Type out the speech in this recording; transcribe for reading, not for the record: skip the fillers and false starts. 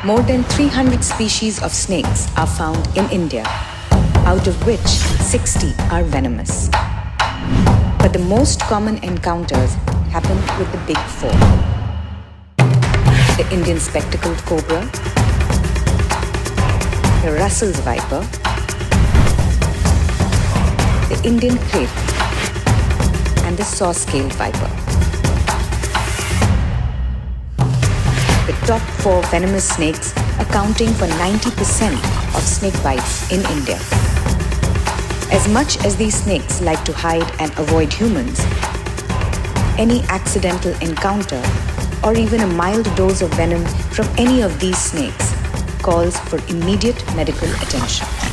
More than 300 species of snakes are found in India, out of which 60 are venomous. But the most common encounters happen with the big four. The Indian spectacled cobra, the Russell's viper, the Indian crepe, and the saw-scaled viper. The top four venomous snakes accounting for 90% of snake bites in India. As much as these snakes like to hide and avoid humans, any accidental encounter or even a mild dose of venom from any of these snakes calls for immediate medical attention.